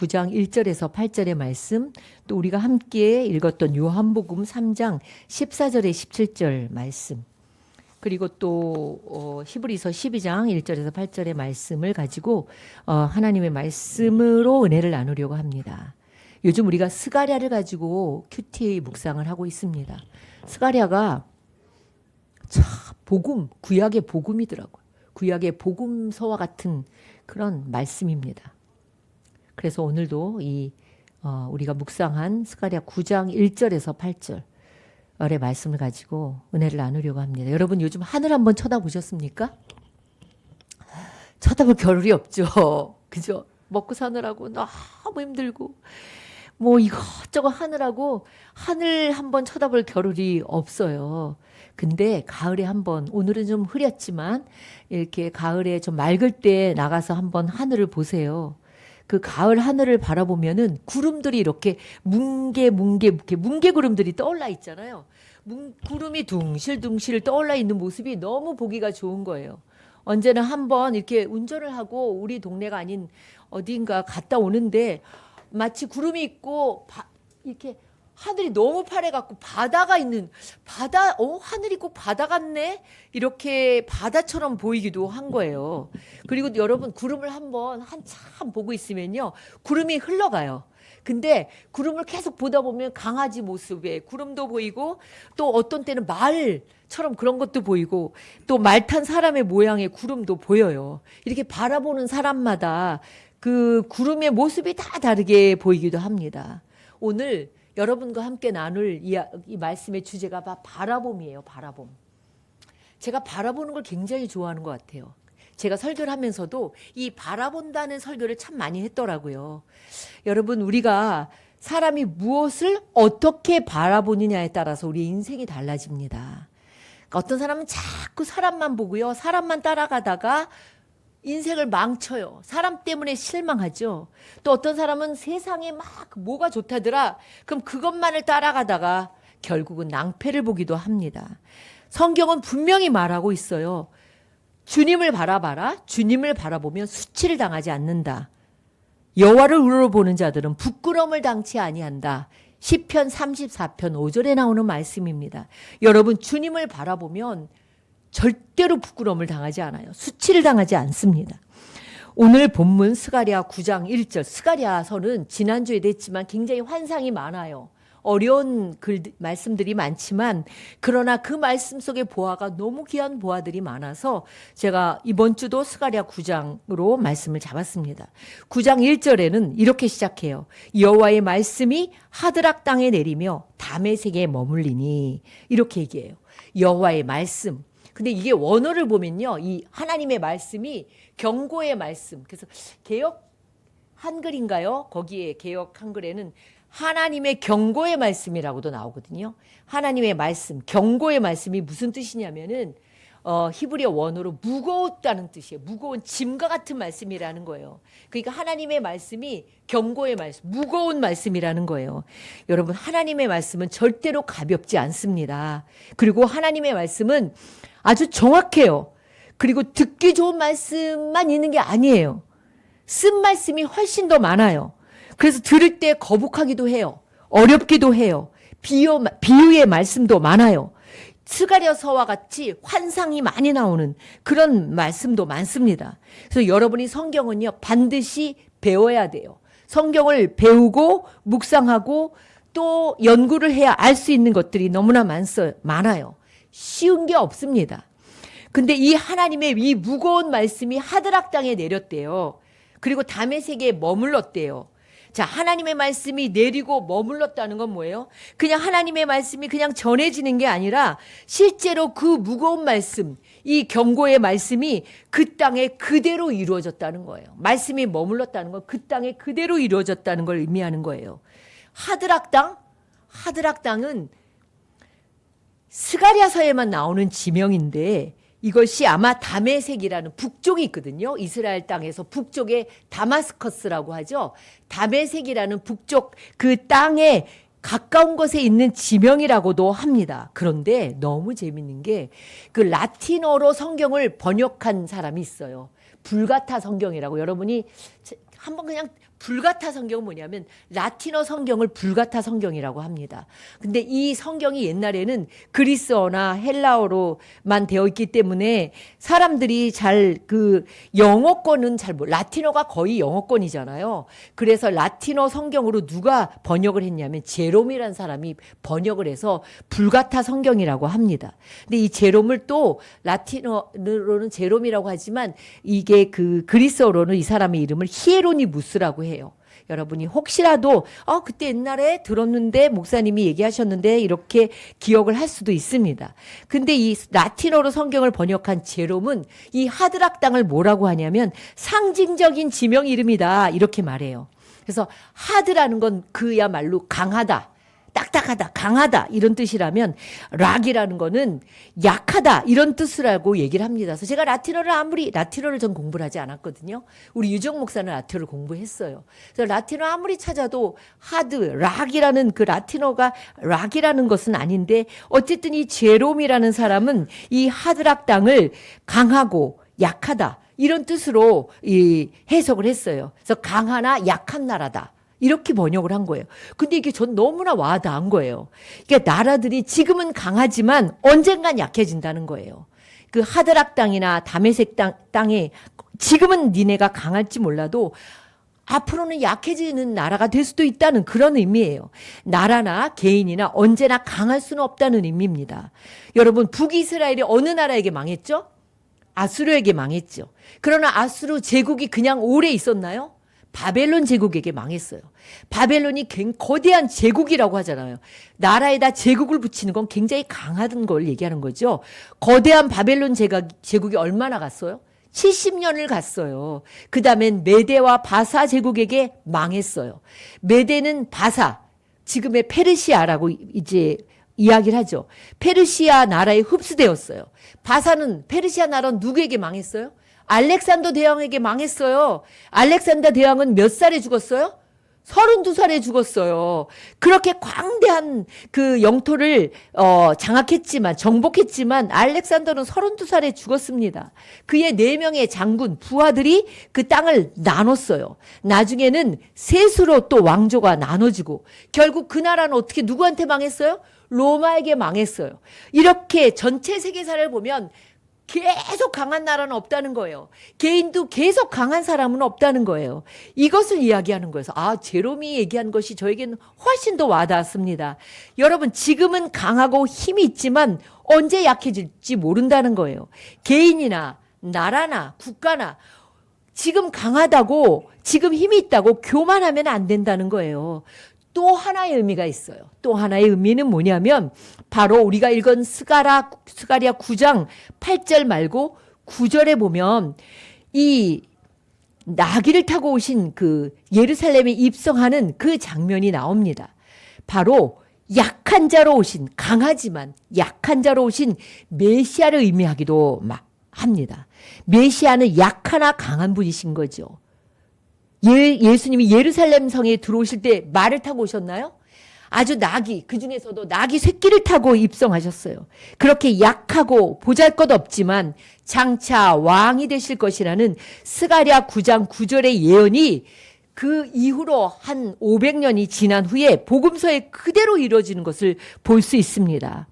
9장 1절에서 8절의 말씀, 또 우리가 함께 읽었던 요한복음 3장 14절에 17절 말씀, 그리고 또 히브리서 12장 1절에서 8절의 말씀을 가지고 하나님의 말씀으로 은혜를 나누려고 합니다. 요즘 우리가 스가랴를 가지고 QTA 묵상을 하고 있습니다. 스가랴가 참 구약의 복음이더라고요. 구약의 복음서와 같은 그런 말씀입니다. 그래서 오늘도 우리가 묵상한 스가랴 9장 1절에서 8절의 말씀을 가지고 은혜를 나누려고 합니다. 여러분 요즘 하늘 한번 쳐다보셨습니까? 쳐다볼 겨를이 없죠. 그죠? 먹고 사느라고 너무 힘들고 뭐 이것저것 하느라고 하늘 한번 쳐다볼 겨를이 없어요. 근데 가을에 한번, 오늘은 좀 흐렸지만 이렇게 가을에 좀 맑을 때 나가서 한번 하늘을 보세요. 그 가을 하늘을 바라보면은 구름들이 이렇게 뭉게 구름들이 떠올라 있잖아요. 구름이 둥실둥실 떠올라 있는 모습이 너무 보기가 좋은 거예요. 언제나 한번 이렇게 운전을 하고 우리 동네가 아닌 어딘가 갔다 오는데 마치 구름이 있고 이렇게 하늘이 너무 파래갖고 바다가 있는 하늘이 꼭 바다 같네? 이렇게 바다처럼 보이기도 한 거예요. 그리고 여러분 구름을 한참 보고 있으면요. 구름이 흘러가요. 근데 구름을 계속 보다 보면 강아지 모습에 구름도 보이고 또 어떤 때는 말처럼 그런 것도 보이고 또 말 탄 사람의 모양의 구름도 보여요. 이렇게 바라보는 사람마다 그 구름의 모습이 다 다르게 보이기도 합니다. 오늘 여러분과 함께 나눌 이 말씀의 주제가 바라봄이에요. 바라봄. 제가 바라보는 걸 굉장히 좋아하는 것 같아요. 제가 설교를 하면서도 이 바라본다는 설교를 참 많이 했더라고요. 여러분 우리가 사람이 무엇을 어떻게 바라보느냐에 따라서 우리 인생이 달라집니다. 그러니까 어떤 사람은 자꾸 사람만 보고요. 사람만 따라가다가 인생을 망쳐요. 사람 때문에 실망하죠. 또 어떤 사람은 세상에 막 뭐가 좋다더라. 그럼 그것만을 따라가다가 결국은 낭패를 보기도 합니다. 성경은 분명히 말하고 있어요. 주님을 바라봐라. 주님을 바라보면 수치를 당하지 않는다. 여호와를 우러러보는 자들은 부끄러움을 당치 아니한다. 시편 34편 5절에 나오는 말씀입니다. 여러분 주님을 바라보면 절대로 부끄러움을 당하지 않아요. 수치를 당하지 않습니다. 오늘 본문 스가랴 9장 1절, 스가랴서는 지난주에도 했지만 굉장히 환상이 많아요. 어려운 말씀들이 많지만 그러나 그 말씀 속의 보화가 너무 귀한 보화들이 많아서 제가 이번 주도 스가랴 9장으로 말씀을 잡았습니다. 9장 1절에는 이렇게 시작해요. 여호와의 말씀이 하드락 땅에 내리며 다메섹에 머물리니, 이렇게 얘기해요. 여호와의 말씀. 근데 이게 원어를 보면요, 이 하나님의 말씀이 경고의 말씀. 그래서 개역 한글인가요? 거기에 개역 한글에는 하나님의 경고의 말씀이라고도 나오거든요. 하나님의 말씀, 경고의 말씀이 무슨 뜻이냐면은 히브리어 원어로 무거웠다는 뜻이에요. 무거운 짐과 같은 말씀이라는 거예요. 그러니까 하나님의 말씀이 경고의 말씀, 무거운 말씀이라는 거예요. 여러분 하나님의 말씀은 절대로 가볍지 않습니다. 그리고 하나님의 말씀은 아주 정확해요. 그리고 듣기 좋은 말씀만 있는 게 아니에요. 쓴 말씀이 훨씬 더 많아요. 그래서 들을 때 거북하기도 해요. 어렵기도 해요. 비유의 말씀도 많아요. 스가랴서와 같이 환상이 많이 나오는 그런 말씀도 많습니다. 그래서 여러분이 성경은요 반드시 배워야 돼요. 성경을 배우고 묵상하고 또 연구를 해야 알 수 있는 것들이 너무나 많아요. 쉬운 게 없습니다. 근데 이 하나님의 이 무거운 말씀이 하드락 땅에 내렸대요. 그리고 다메섹에 머물렀대요. 자, 하나님의 말씀이 내리고 머물렀다는 건 뭐예요? 그냥 하나님의 말씀이 그냥 전해지는 게 아니라 실제로 그 무거운 말씀, 이 경고의 말씀이 그 땅에 그대로 이루어졌다는 거예요. 말씀이 머물렀다는 건 그 땅에 그대로 이루어졌다는 걸 의미하는 거예요. 하드락 땅? 하드락 땅은 스가랴서에만 나오는 지명인데 이것이 아마 다메섹이라는 북쪽이 있거든요. 이스라엘 땅에서 북쪽에 다마스커스라고 하죠. 다메섹이라는 북쪽 그 땅에 가까운 곳에 있는 지명이라고도 합니다. 그런데 너무 재밌는 게 그 라틴어로 성경을 번역한 사람이 있어요. 불가타 성경이라고. 여러분이 한번 그냥 불가타 성경은 뭐냐면 라틴어 성경을 불가타 성경이라고 합니다. 근데 이 성경이 옛날에는 그리스어나 헬라어로만 되어 있기 때문에 사람들이 잘 그 영어권은 잘 라틴어가 거의 영어권이잖아요. 그래서 라틴어 성경으로 누가 번역을 했냐면 제롬이라는 사람이 번역을 해서 불가타 성경이라고 합니다. 근데 이 제롬을 또 라틴어로는 제롬이라고 하지만 이게 그 그리스어로는 이 사람의 이름을 히에로니무스라고 해요. 여러분이 혹시라도 그때 옛날에 들었는데 목사님이 얘기하셨는데 이렇게 기억을 할 수도 있습니다. 근데 이 라틴어로 성경을 번역한 제롬은 이 하드락 땅을 뭐라고 하냐면 상징적인 지명 이름이다 이렇게 말해요. 그래서 하드라는 건 그야말로 강하다, 딱딱하다, 강하다 이런 뜻이라면 락이라는 거는 약하다 이런 뜻이라고 얘기를 합니다. 그래서 제가 라틴어를 전 공부를 하지 않았거든요. 우리 유정 목사는 라틴어를 공부했어요. 그래서 라틴어 아무리 찾아도 하드, 락이라는 그 라틴어가 락이라는 것은 아닌데 어쨌든 이 제롬이라는 사람은 이 하드락 땅을 강하고 약하다 이런 뜻으로 이 해석을 했어요. 그래서 강하나 약한 나라다. 이렇게 번역을 한 거예요. 근데 이게 전 너무나 와닿은 거예요. 그러니까 나라들이 지금은 강하지만 언젠간 약해진다는 거예요. 그 하드락 땅이나 다메섹 땅에 지금은 니네가 강할지 몰라도 앞으로는 약해지는 나라가 될 수도 있다는 그런 의미예요. 나라나 개인이나 언제나 강할 수는 없다는 의미입니다. 여러분, 북이스라엘이 어느 나라에게 망했죠? 아수르에게 망했죠. 그러나 아수르 제국이 그냥 오래 있었나요? 바벨론 제국에게 망했어요. 바벨론이 거대한 제국이라고 하잖아요. 나라에다 제국을 붙이는 건 굉장히 강한 걸 얘기하는 거죠. 거대한 바벨론 제국이 얼마나 갔어요? 70년을 갔어요. 그 다음엔 메대와 바사 제국에게 망했어요. 메대는 바사, 지금의 페르시아라고 이제 이야기를 하죠. 페르시아 나라에 흡수되었어요. 바사는 페르시아 나라는 누구에게 망했어요? 알렉산더 대왕에게 망했어요. 알렉산더 대왕은 몇 살에 죽었어요? 32살에 죽었어요. 그렇게 광대한 그 영토를 장악했지만 정복했지만 알렉산더는 32살에 죽었습니다. 그의 4명의 장군 부하들이 그 땅을 나눴어요. 나중에는 셋으로 또 왕조가 나눠지고 결국 그 나라는 어떻게 누구한테 망했어요? 로마에게 망했어요. 이렇게 전체 세계사를 보면 계속 강한 나라는 없다는 거예요. 개인도 계속 강한 사람은 없다는 거예요. 이것을 이야기하는 거예요. 제롬이 얘기한 것이 저에게는 훨씬 더 와닿았습니다. 여러분, 지금은 강하고 힘이 있지만 언제 약해질지 모른다는 거예요. 개인이나 나라나 국가나 지금 강하다고 지금 힘이 있다고 교만하면 안 된다는 거예요. 또 하나의 의미가 있어요. 또 하나의 의미는 뭐냐면 바로 우리가 읽은 스가랴 9장 8절 말고 9절에 보면 이 나귀를 타고 오신 그 예루살렘에 입성하는 그 장면이 나옵니다. 바로 약한 자로 오신, 강하지만 약한 자로 오신 메시아를 의미하기도 합니다. 메시아는 약하나 강한 분이신 거죠. 예수님이 예루살렘 성에 들어오실 때 말을 타고 오셨나요? 아주 그 중에서도 나귀 새끼를 타고 입성하셨어요. 그렇게 약하고 보잘것없지만 장차 왕이 되실 것이라는 스가랴 9장 9절의 예언이 그 이후로 한 500년이 지난 후에 복음서에 그대로 이루어지는 것을 볼 수 있습니다.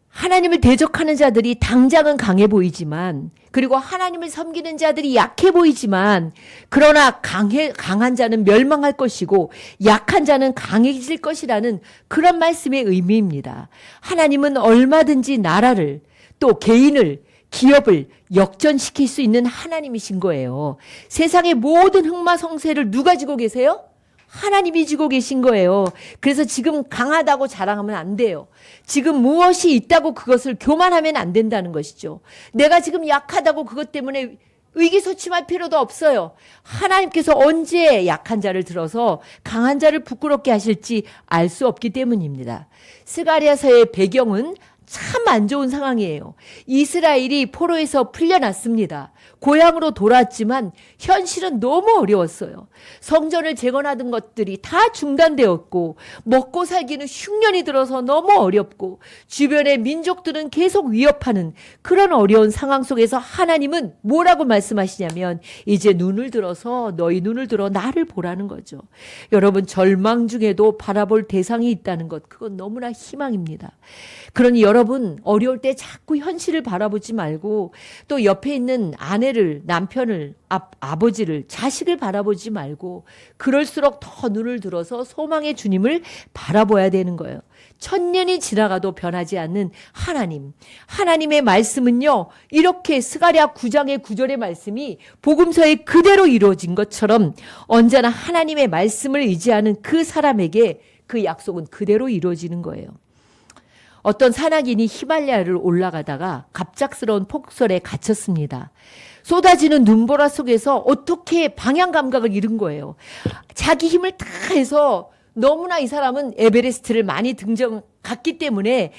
하나님을 대적하는 자들이 당장은 강해 보이지만, 그리고 하나님을 섬기는 자들이 약해 보이지만, 그러나 강한 자는 멸망할 것이고 약한 자는 강해질 것이라는 그런 말씀의 의미입니다. 하나님은 얼마든지 나라를, 또 개인을, 기업을 역전시킬 수 있는 하나님이신 거예요. 세상의 모든 흑마성쇠를 누가 쥐고 계세요? 하나님이 쥐고 계신 거예요. 그래서 지금 강하다고 자랑하면 안 돼요. 지금 무엇이 있다고 그것을 교만하면 안 된다는 것이죠. 내가 지금 약하다고 그것 때문에 의기소침할 필요도 없어요. 하나님께서 언제 약한 자를 들어서 강한 자를 부끄럽게 하실지 알 수 없기 때문입니다. 스가랴서의 배경은 참 안 좋은 상황이에요. 이스라엘이 포로에서 풀려났습니다. 고향으로 돌아왔지만 현실은 너무 어려웠어요. 성전을 재건하던 것들이 다 중단되었고 먹고 살기는 흉년이 들어서 너무 어렵고 주변의 민족들은 계속 위협하는 그런 어려운 상황 속에서 하나님은 뭐라고 말씀하시냐면 이제 너희 눈을 들어 나를 보라는 거죠. 여러분, 절망 중에도 바라볼 대상이 있다는 것, 그건 너무나 희망입니다. 그러니 여러분, 어려울 때 자꾸 현실을 바라보지 말고 또 옆에 있는 아내를, 남편을, 아버지를, 자식을 바라보지 말고 그럴수록 더 눈을 들어서 소망의 주님을 바라봐야 되는 거예요. 천년이 지나가도 변하지 않는 하나님. 하나님의 말씀은요, 이렇게 스가랴 9장의 9절의 말씀이 복음서에 그대로 이루어진 것처럼 언제나 하나님의 말씀을 의지하는 그 사람에게 그 약속은 그대로 이루어지는 거예요. 어떤 산악인이 히말라야를 올라가다가 갑작스러운 폭설에 갇혔습니다. 쏟아지는 눈보라 속에서 어떻게 방향 감각을 잃은 거예요. 자기 힘을 다 해서 너무나 이 사람은 에베레스트를 많이 갔기 때문에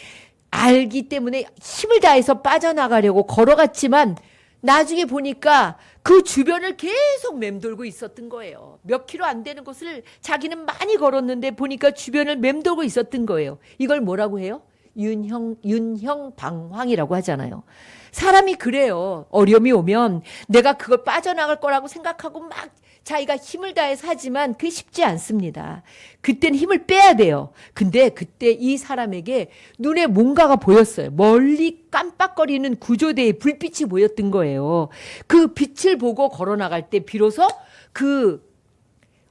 알기 때문에 힘을 다해서 빠져나가려고 걸어갔지만 나중에 보니까 그 주변을 계속 맴돌고 있었던 거예요. 몇 킬로 안 되는 곳을 자기는 많이 걸었는데 보니까 주변을 맴돌고 있었던 거예요. 이걸 뭐라고 해요? 윤형방황이라고 하잖아요. 사람이 그래요. 어려움이 오면 내가 그걸 빠져나갈 거라고 생각하고 막 자기가 힘을 다해서 하지만 그게 쉽지 않습니다. 그때는 힘을 빼야 돼요. 근데 그때 이 사람에게 눈에 뭔가가 보였어요. 멀리 깜빡거리는 구조대의 불빛이 보였던 거예요. 그 빛을 보고 걸어나갈 때 비로소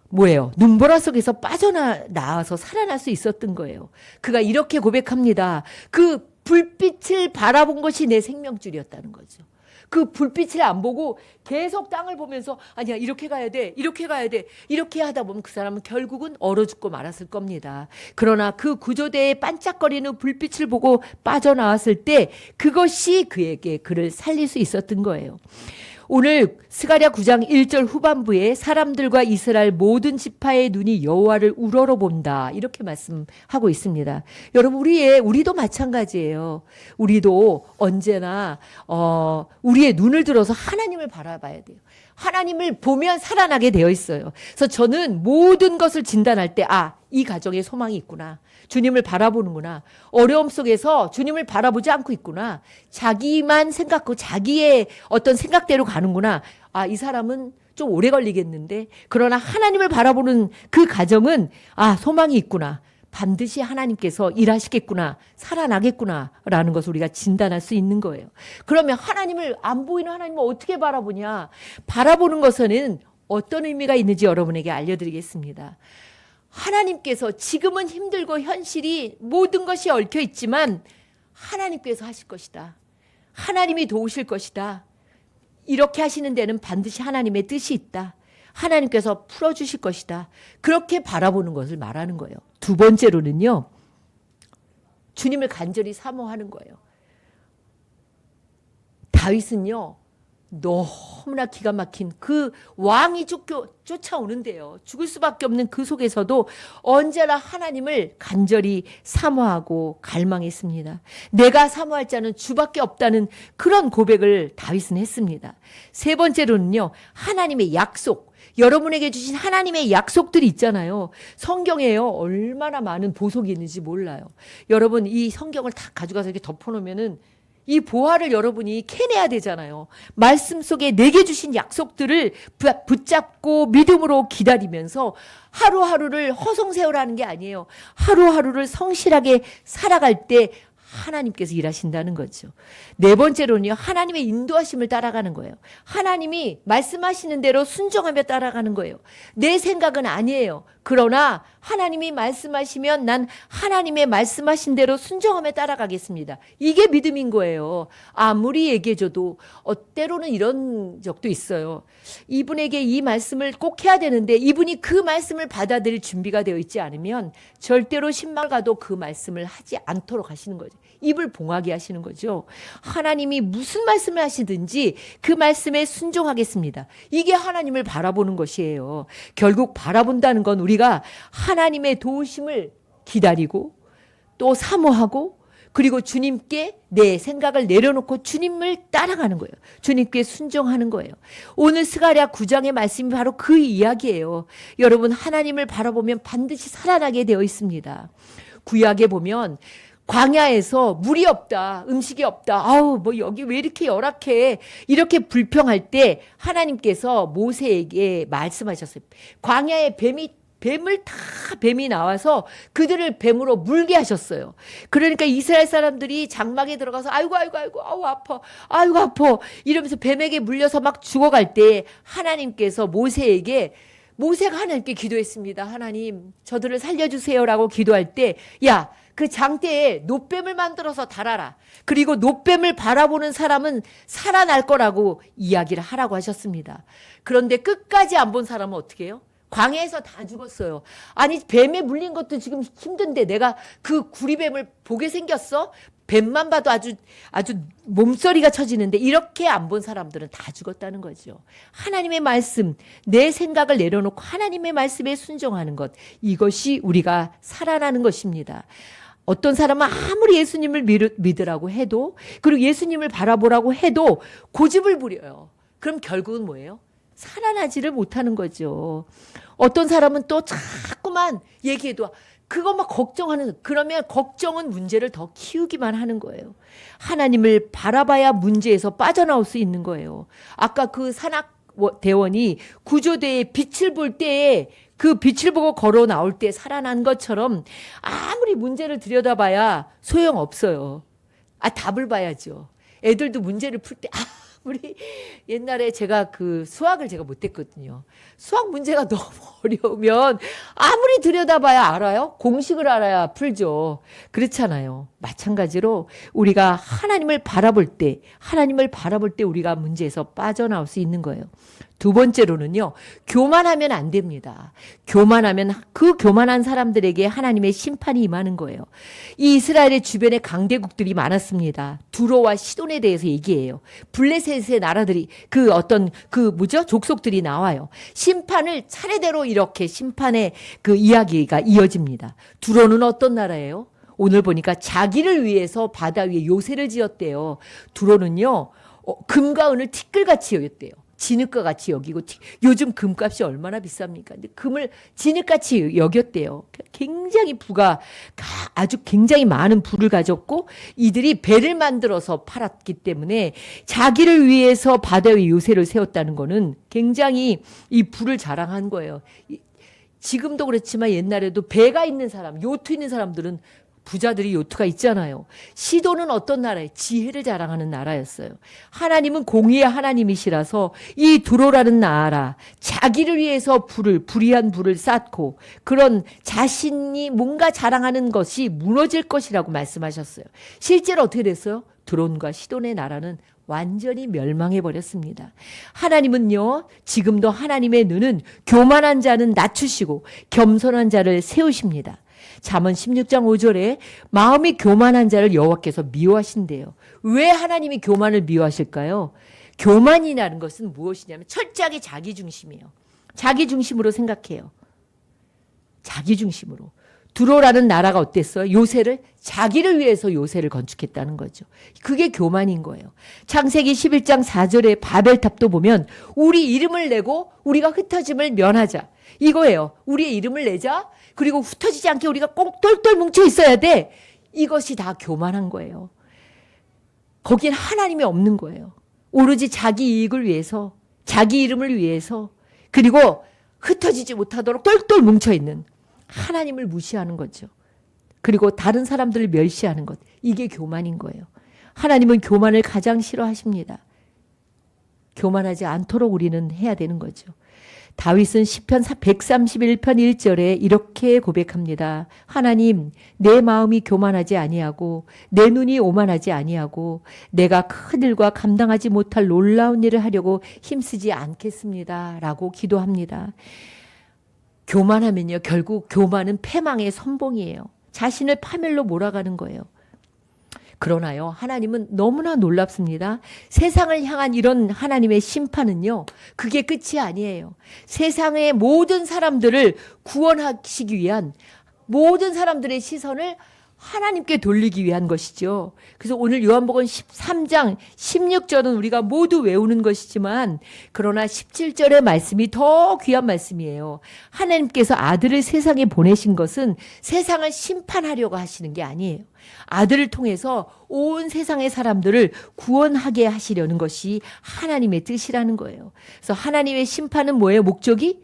눈보라 속에서 빠져나와서 살아날 수 있었던 거예요. 그가 이렇게 고백합니다. 그 불빛을 바라본 것이 내 생명줄이었다는 거죠. 그 불빛을 안 보고 계속 땅을 보면서 아니야, 이렇게 가야 돼, 이렇게 가야 돼, 이렇게 하다 보면 그 사람은 결국은 얼어 죽고 말았을 겁니다. 그러나 그 구조대의 반짝거리는 불빛을 보고 빠져나왔을 때 그것이 그를 살릴 수 있었던 거예요. 오늘 스가랴 9장 1절 후반부에 사람들과 이스라엘 모든 지파의 눈이 여호와를 우러러본다, 이렇게 말씀하고 있습니다. 여러분, 우리도 마찬가지예요. 우리도 언제나 우리의 눈을 들어서 하나님을 바라봐야 돼요. 하나님을 보면 살아나게 되어 있어요. 그래서 저는 모든 것을 진단할 때 이 가정에 소망이 있구나. 주님을 바라보는구나. 어려움 속에서 주님을 바라보지 않고 있구나. 자기만 생각하고 자기의 어떤 생각대로 가는구나. 이 사람은 좀 오래 걸리겠는데. 그러나 하나님을 바라보는 그 가정은 소망이 있구나. 반드시 하나님께서 일하시겠구나. 살아나겠구나. 라는 것을 우리가 진단할 수 있는 거예요. 그러면 안 보이는 하나님을 어떻게 바라보냐. 바라보는 것에는 어떤 의미가 있는지 여러분에게 알려드리겠습니다. 하나님께서 지금은 힘들고 현실이 모든 것이 얽혀 있지만 하나님께서 하실 것이다. 하나님이 도우실 것이다. 이렇게 하시는 데는 반드시 하나님의 뜻이 있다. 하나님께서 풀어주실 것이다. 그렇게 바라보는 것을 말하는 거예요. 두 번째로는요, 주님을 간절히 사모하는 거예요. 다윗은요, 너무나 기가 막힌 그 왕이 쫓아오는데요. 죽을 수밖에 없는 그 속에서도 언제나 하나님을 간절히 사모하고 갈망했습니다. 내가 사모할 자는 주밖에 없다는 그런 고백을 다윗은 했습니다. 세 번째로는요, 하나님의 약속. 여러분에게 주신 하나님의 약속들이 있잖아요. 성경에요, 얼마나 많은 보석이 있는지 몰라요. 여러분, 이 성경을 다 가져가서 이렇게 덮어놓으면은 이 보화를 여러분이 캐내야 되잖아요. 말씀 속에 내게 주신 약속들을 붙잡고 믿음으로 기다리면서 하루하루를 허송세월하는 게 아니에요. 하루하루를 성실하게 살아갈 때 하나님께서 일하신다는 거죠. 네 번째로는요, 하나님의 인도하심을 따라가는 거예요. 하나님이 말씀하시는 대로 순종하며 따라가는 거예요. 내 생각은 아니에요. 그러나 하나님이 말씀하시면 난 하나님의 말씀하신 대로 순종하며 따라가겠습니다. 이게 믿음인 거예요. 아무리 얘기해줘도 때로는 이런 적도 있어요. 이분에게 이 말씀을 꼭 해야 되는데 이분이 그 말씀을 받아들일 준비가 되어 있지 않으면 절대로 신발 가도 그 말씀을 하지 않도록 하시는 거죠. 입을 봉하게 하시는 거죠. 하나님이 무슨 말씀을 하시든지 그 말씀에 순종하겠습니다. 이게 하나님을 바라보는 것이에요. 결국 바라본다는 건 우리가 하나님의 도우심을 기다리고 또 사모하고 그리고 주님께 내 생각을 내려놓고 주님을 따라가는 거예요. 주님께 순종하는 거예요. 오늘 스가랴 9장의 말씀이 바로 그 이야기예요. 여러분, 하나님을 바라보면 반드시 살아나게 되어 있습니다. 구약에 보면 광야에서 물이 없다, 음식이 없다, 아우 뭐 여기 왜 이렇게 열악해, 이렇게 불평할 때 하나님께서 모세에게 말씀하셨어요. 광야에 뱀이 나와서 그들을 뱀으로 물게 하셨어요. 그러니까 이스라엘 사람들이 장막에 들어가서 아이고 아우 아파, 아이고 아파 이러면서 뱀에게 물려서 막 죽어갈 때 하나님께서 모세가 하나님께 기도했습니다. 하나님, 저들을 살려주세요라고 기도할 때, 야, 그 장대에 놋뱀을 만들어서 달아라. 그리고 놋뱀을 바라보는 사람은 살아날 거라고 이야기를 하라고 하셨습니다. 그런데 끝까지 안 본 사람은 어떻게 해요? 광야에서 다 죽었어요. 아니, 뱀에 물린 것도 지금 힘든데 내가 그 구리뱀을 보게 생겼어? 뱀만 봐도 아주 몸서리가 쳐지는데 이렇게 안 본 사람들은 다 죽었다는 거죠. 하나님의 말씀, 내 생각을 내려놓고 하나님의 말씀에 순종하는 것, 이것이 우리가 살아나는 것입니다. 어떤 사람은 아무리 예수님을 믿으라고 해도, 그리고 예수님을 바라보라고 해도 고집을 부려요. 그럼 결국은 뭐예요? 살아나지를 못하는 거죠. 어떤 사람은 또 자꾸만 얘기해도 그것만 걱정하는, 그러면 걱정은 문제를 더 키우기만 하는 거예요. 하나님을 바라봐야 문제에서 빠져나올 수 있는 거예요. 아까 그 산악대원이 구조대에 빛을 볼 때에 그 빛을 보고 걸어 나올 때 살아난 것처럼 아무리 문제를 들여다봐야 소용없어요. 답을 봐야죠. 애들도 문제를 풀 때, 우리 옛날에 제가 그 수학을 제가 못했거든요. 수학 문제가 너무 어려우면 아무리 들여다봐야 알아요? 공식을 알아야 풀죠. 그렇잖아요. 마찬가지로 우리가 하나님을 바라볼 때 우리가 문제에서 빠져나올 수 있는 거예요. 두 번째로는요, 교만하면 안 됩니다. 교만하면 그 교만한 사람들에게 하나님의 심판이 임하는 거예요. 이 이스라엘의 주변에 강대국들이 많았습니다. 두로와 시돈에 대해서 얘기해요. 블레셋의 나라들이 족속들이 나와요. 심판을 차례대로 이렇게 심판의 그 이야기가 이어집니다. 두로는 어떤 나라예요? 오늘 보니까 자기를 위해서 바다 위에 요새를 지었대요. 두로는요, 금과 은을 티끌같이 여겼대요. 진흙과 같이 여기고, 요즘 금값이 얼마나 비쌉니까? 근데 금을 진흙같이 여겼대요. 굉장히 아주 굉장히 많은 부를 가졌고, 이들이 배를 만들어서 팔았기 때문에 자기를 위해서 바다 위에 요새를 세웠다는 거는 굉장히 이 부를 자랑한 거예요. 지금도 그렇지만 옛날에도 배가 있는 사람, 요트 있는 사람들은 부자들이 요트가 있잖아요. 시돈은 어떤 나라예요? 지혜를 자랑하는 나라였어요. 하나님은 공의의 하나님이시라서 이 두로라는 나라, 자기를 위해서 불의한 불을 쌓고 그런 자신이 뭔가 자랑하는 것이 무너질 것이라고 말씀하셨어요. 실제로 어떻게 됐어요? 두론과 시돈의 나라는 완전히 멸망해 버렸습니다. 하나님은요, 지금도 하나님의 눈은 교만한 자는 낮추시고 겸손한 자를 세우십니다. 잠언 16장 5절에 마음이 교만한 자를 여호와께서 미워하신대요. 왜 하나님이 교만을 미워하실까요? 교만이라는 것은 무엇이냐면 철저하게 자기중심이에요. 자기중심으로 생각해요. 자기중심으로. 두로라는 나라가 어땠어요? 자기를 위해서 요새를 건축했다는 거죠. 그게 교만인 거예요. 창세기 11장 4절에 바벨탑도 보면 우리 이름을 내고 우리가 흩어짐을 면하자. 이거예요. 우리의 이름을 내자. 그리고 흩어지지 않게 우리가 꼭 똘똘 뭉쳐 있어야 돼. 이것이 다 교만한 거예요. 거긴 하나님이 없는 거예요. 오로지 자기 이익을 위해서, 자기 이름을 위해서, 그리고 흩어지지 못하도록 똘똘 뭉쳐 있는 하나님을 무시하는 거죠. 그리고 다른 사람들을 멸시하는 것. 이게 교만인 거예요. 하나님은 교만을 가장 싫어하십니다. 교만하지 않도록 우리는 해야 되는 거죠. 다윗은 시편 131편 1절에 이렇게 고백합니다. 하나님, 내 마음이 교만하지 아니하고 내 눈이 오만하지 아니하고 내가 큰 일과 감당하지 못할 놀라운 일을 하려고 힘쓰지 않겠습니다. 라고 기도합니다. 교만하면요, 결국 교만은 패망의 선봉이에요. 자신을 파멸로 몰아가는 거예요. 그러나요, 하나님은 너무나 놀랍습니다. 세상을 향한 이런 하나님의 심판은요, 그게 끝이 아니에요. 세상의 모든 사람들을 구원하시기 위한 모든 사람들의 시선을 하나님께 돌리기 위한 것이죠. 그래서 오늘 요한복음 13장 16절은 우리가 모두 외우는 것이지만 그러나 17절의 말씀이 더 귀한 말씀이에요. 하나님께서 아들을 세상에 보내신 것은 세상을 심판하려고 하시는 게 아니에요. 아들을 통해서 온 세상의 사람들을 구원하게 하시려는 것이 하나님의 뜻이라는 거예요. 그래서 하나님의 심판은 뭐예요? 목적이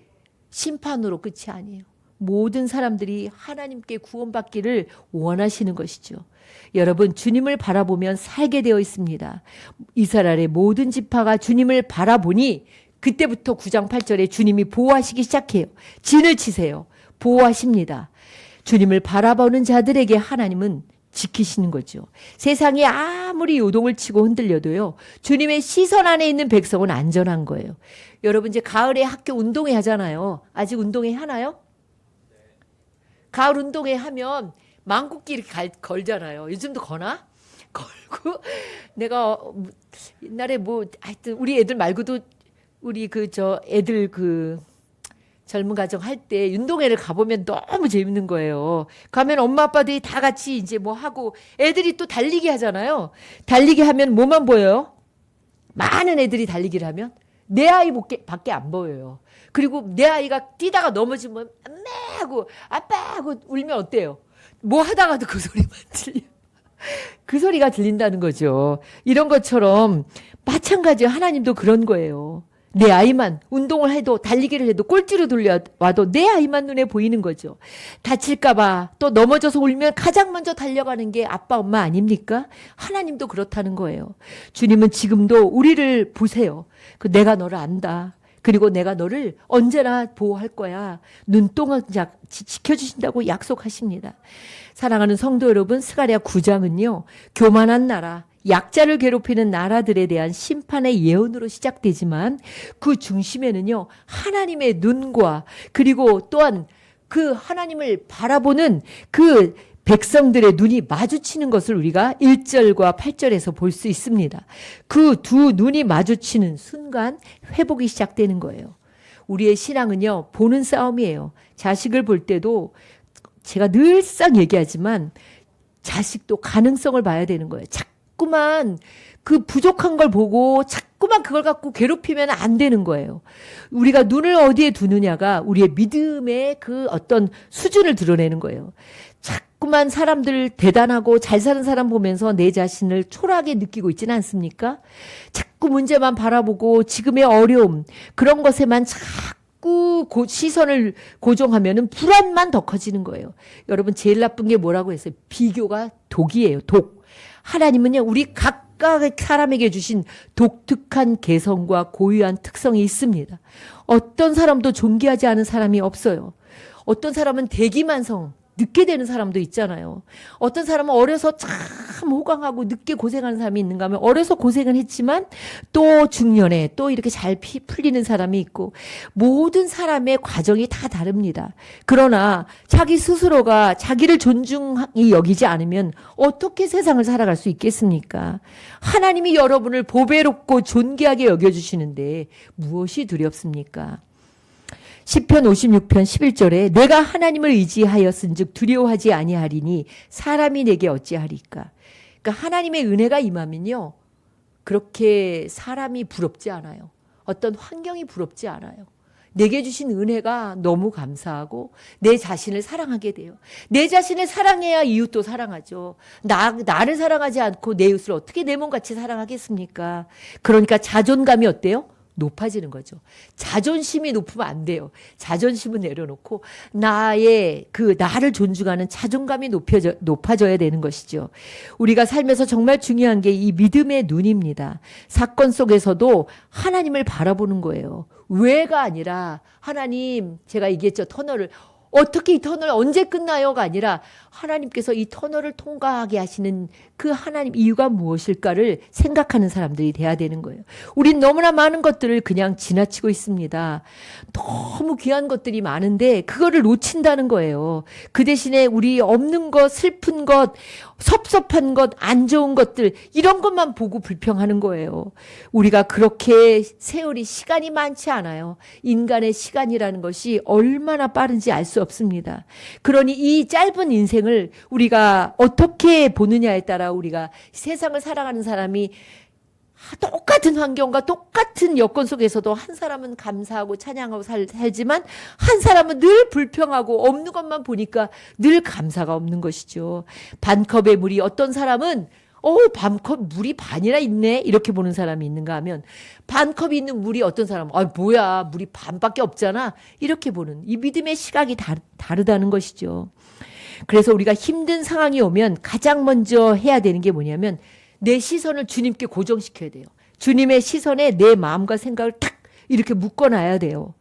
심판으로 끝이 아니에요. 모든 사람들이 하나님께 구원받기를 원하시는 것이죠. 여러분, 주님을 바라보면 살게 되어 있습니다. 이스라엘의 모든 지파가 주님을 바라보니 그때부터 9장 8절에 주님이 보호하시기 시작해요. 진을 치세요. 보호하십니다. 주님을 바라보는 자들에게 하나님은 지키시는 거죠. 세상이 아무리 요동을 치고 흔들려도요, 주님의 시선 안에 있는 백성은 안전한 거예요. 여러분, 이제 가을에 학교 운동회 하잖아요. 아직 운동회 하나요? 가을 운동회 하면 망국기 이렇게 걸잖아요. 요즘도 거나? 걸고 내가 옛날에 뭐 하여튼 우리 애들 말고도 우리 애들 젊은 가정 할 때 운동회를 가보면 너무 재밌는 거예요. 가면 엄마 아빠들이 다 같이 이제 뭐 하고 애들이 또 달리기 하잖아요. 달리기 하면 뭐만 보여요? 많은 애들이 달리기를 하면 내 아이밖에 안 보여요. 그리고 내 아이가 뛰다가 넘어지면 엄마 하고 아빠 하고 울면 어때요? 뭐 하다가도 그 소리만 들려. 그 소리가 들린다는 거죠. 이런 것처럼 마찬가지로 하나님도 그런 거예요. 내 아이만 운동을 해도 달리기를 해도 꼴찌로 돌려와도 내 아이만 눈에 보이는 거죠. 다칠까봐 또 넘어져서 울면 가장 먼저 달려가는 게 아빠 엄마 아닙니까? 하나님도 그렇다는 거예요. 주님은 지금도 우리를 보세요. 내가 너를 안다. 그리고 내가 너를 언제나 보호할 거야. 눈동자 지켜주신다고 약속하십니다. 사랑하는 성도 여러분, 스가랴 9장은요. 교만한 나라, 약자를 괴롭히는 나라들에 대한 심판의 예언으로 시작되지만 그 중심에는요. 하나님의 눈과 그리고 또한 그 하나님을 바라보는 그 백성들의 눈이 마주치는 것을 우리가 1절과 8절에서 볼 수 있습니다. 그 두 눈이 마주치는 순간 회복이 시작되는 거예요. 우리의 신앙은요, 보는 싸움이에요. 자식을 볼 때도 제가 늘상 얘기하지만 자식도 가능성을 봐야 되는 거예요. 자꾸만 그 부족한 걸 보고 자꾸만 그걸 갖고 괴롭히면 안 되는 거예요. 우리가 눈을 어디에 두느냐가 우리의 믿음의 그 어떤 수준을 드러내는 거예요. 자꾸만 사람들 대단하고 잘 사는 사람 보면서 내 자신을 초라하게 느끼고 있지는 않습니까? 자꾸 문제만 바라보고 지금의 어려움 그런 것에만 자꾸 시선을 고정하면은 불안만 더 커지는 거예요. 여러분, 제일 나쁜 게 뭐라고 했어요? 비교가 독이에요. 독. 하나님은요, 우리 각각 사람에게 주신 독특한 개성과 고유한 특성이 있습니다. 어떤 사람도 존귀하지 않은 사람이 없어요. 어떤 사람은 대기만성, 늦게 되는 사람도 있잖아요. 어떤 사람은 어려서 참 호강하고 늦게 고생하는 사람이 있는가 하면 어려서 고생은 했지만 또 중년에 또 이렇게 잘 풀리는 사람이 있고 모든 사람의 과정이 다 다릅니다. 그러나 자기 스스로가 자기를 존중히 여기지 않으면 어떻게 세상을 살아갈 수 있겠습니까? 하나님이 여러분을 보배롭고 존귀하게 여겨주시는데 무엇이 두렵습니까? 시편 56편 11절에 내가 하나님을 의지하였은즉 두려워하지 아니하리니 사람이 내게 어찌하리까. 그러니까 하나님의 은혜가 임하면요. 그렇게 사람이 부럽지 않아요. 어떤 환경이 부럽지 않아요. 내게 주신 은혜가 너무 감사하고 내 자신을 사랑하게 돼요. 내 자신을 사랑해야 이웃도 사랑하죠. 나를 사랑하지 않고 내 이웃을 어떻게 내 몸같이 사랑하겠습니까? 그러니까 자존감이 어때요? 높아지는 거죠. 자존심이 높으면 안 돼요. 자존심은 내려놓고 나의 나를 존중하는 자존감이 높아져야 되는 것이죠. 우리가 살면서 정말 중요한 게 이 믿음의 눈입니다. 사건 속에서도 하나님을 바라보는 거예요. 왜가 아니라 하나님, 제가 얘기했죠. 터널을 어떻게 이 터널 언제 끝나요가 아니라 하나님께서 이 터널을 통과하게 하시는 그 하나님 이유가 무엇일까를 생각하는 사람들이 돼야 되는 거예요. 우린 너무나 많은 것들을 그냥 지나치고 있습니다. 너무 귀한 것들이 많은데 그거를 놓친다는 거예요. 그 대신에 우리 없는 것, 슬픈 것, 섭섭한 것, 안 좋은 것들 이런 것만 보고 불평하는 거예요. 우리가 그렇게 시간이 많지 않아요. 인간의 시간이라는 것이 얼마나 빠른지 알 수 없습니다. 그러니 이 짧은 인생을 우리가 어떻게 보느냐에 따라 우리가 세상을 살아가는 사람이 똑같은 환경과 똑같은 여건 속에서도 한 사람은 감사하고 찬양하고 살지만 한 사람은 늘 불평하고 없는 것만 보니까 늘 감사가 없는 것이죠. 반컵의 물이 어떤 사람은 반컵 물이 반이나 있네 이렇게 보는 사람이 있는가 하면 반컵이 있는 물이 어떤 사람은 뭐야 물이 반밖에 없잖아 이렇게 보는 이 믿음의 시각이 다르다는 것이죠. 그래서 우리가 힘든 상황이 오면 가장 먼저 해야 되는 게 뭐냐면 내 시선을 주님께 고정시켜야 돼요. 주님의 시선에 내 마음과 생각을 탁 이렇게 묶어놔야 돼요.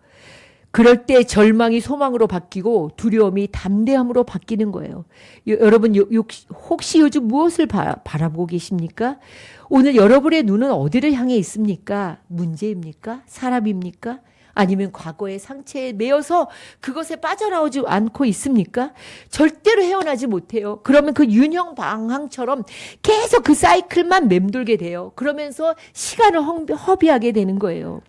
그럴 때 절망이 소망으로 바뀌고 두려움이 담대함으로 바뀌는 거예요. 여러분 혹시 요즘 무엇을 바라보고 계십니까? 오늘 여러분의 눈은 어디를 향해 있습니까? 문제입니까? 사람입니까? 아니면 과거의 상처에 매여서 그것에 빠져나오지 않고 있습니까? 절대로 헤어나지 못해요. 그러면 그 윤형 방황처럼 계속 그 사이클만 맴돌게 돼요. 그러면서 시간을 허비하게 되는 거예요.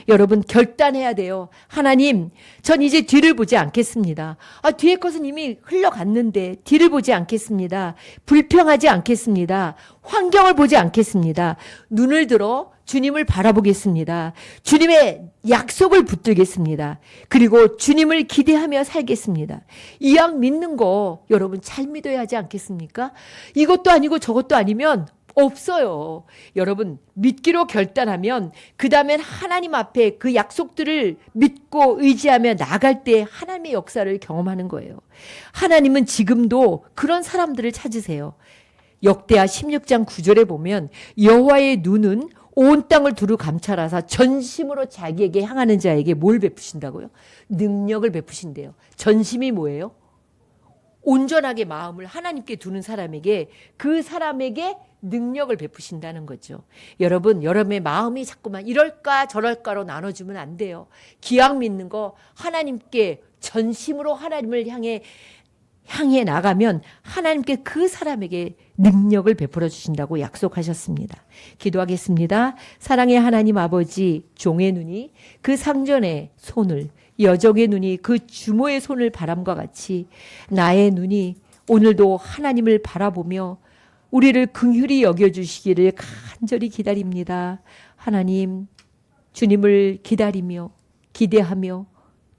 여러분 결단해야 돼요. 하나님, 전 이제 뒤를 보지 않겠습니다. 뒤의 것은 이미 흘러갔는데 뒤를 보지 않겠습니다. 불평하지 않겠습니다. 환경을 보지 않겠습니다. 눈을 들어 주님을 바라보겠습니다. 주님의 약속을 붙들겠습니다. 그리고 주님을 기대하며 살겠습니다. 이왕 믿는 거 여러분 잘 믿어야 하지 않겠습니까? 이것도 아니고 저것도 아니면 없어요. 여러분 믿기로 결단하면 그 다음엔 하나님 앞에 그 약속들을 믿고 의지하며 나갈 때 하나님의 역사를 경험하는 거예요. 하나님은 지금도 그런 사람들을 찾으세요. 역대하 16장 9절에 보면 여호와의 눈은 온 땅을 두루 감찰하사 전심으로 자기에게 향하는 자에게 뭘 베푸신다고요? 능력을 베푸신대요. 전심이 뭐예요? 온전하게 마음을 하나님께 두는 사람에게 그 사람에게 능력을 베푸신다는 거죠. 여러분, 여러분의 마음이 자꾸만 이럴까 저럴까로 나눠주면 안 돼요. 기왕 믿는 거 하나님께 전심으로 하나님을 향해 나가면 하나님께 그 사람에게 능력을 베풀어 주신다고 약속하셨습니다. 기도하겠습니다. 사랑의 하나님 아버지, 종의 눈이 그 상전의 손을, 여종의 눈이 그 주모의 손을 바람과 같이 나의 눈이 오늘도 하나님을 바라보며 우리를 긍휼히 여겨주시기를 간절히 기다립니다. 하나님, 주님을 기다리며 기대하며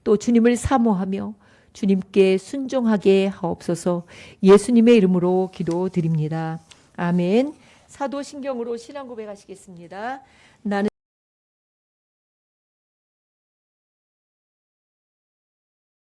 또 주님을 사모하며 주님께 순종하게 하옵소서. 예수님의 이름으로 기도드립니다. 아멘. 사도신경으로 신앙 고백하시겠습니다. 나는